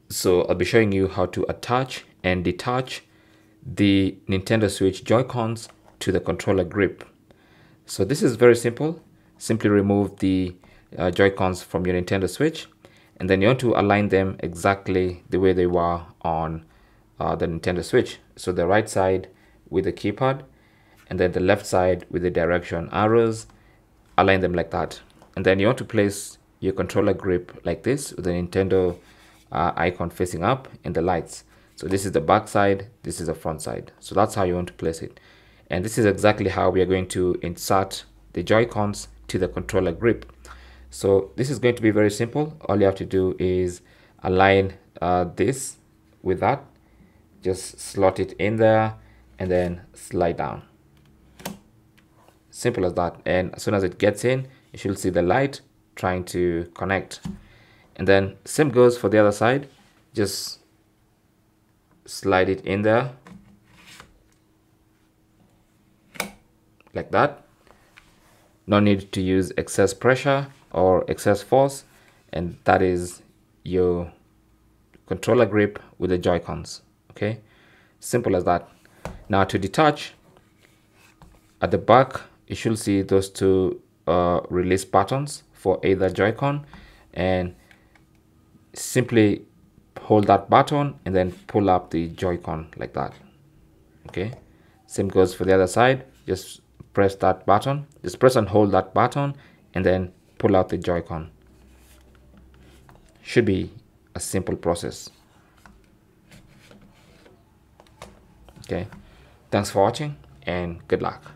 So I'll be showing you how to attach and detach the Nintendo Switch Joy-Cons to the controller grip. So this is very simple. Simply remove the Joy-Cons from your Nintendo Switch, and then you want to align them exactly the way they were on the Nintendo Switch. So the right side with the keypad, and then the left side with the direction arrows. Align them like that, and then you want to place your controller grip like this with the Nintendo icon facing up and the lights. So this is the back side, this is the front side. So that's how you want to place it, and this is exactly how we are going to insert the Joy-Cons to the controller grip. So this is going to be very simple. All you have to do is align this with that, just slot it in there and then slide down. Simple as that. And as soon as it gets in, you should see the light trying to connect. And then same goes for the other side. Just slide it in there like that. No need to use excess pressure or excess force, and that is your controller grip with the Joy-Cons. Okay, simple as that. Now to detach, at the back you should see those two release buttons for either Joy-Con, and simply hold that button and then pull up the Joy-Con like that. Okay, same goes for the other side. Just press that button, just press and hold that button and then pull out the Joy-Con. Should be a simple process. Okay, thanks for watching and good luck.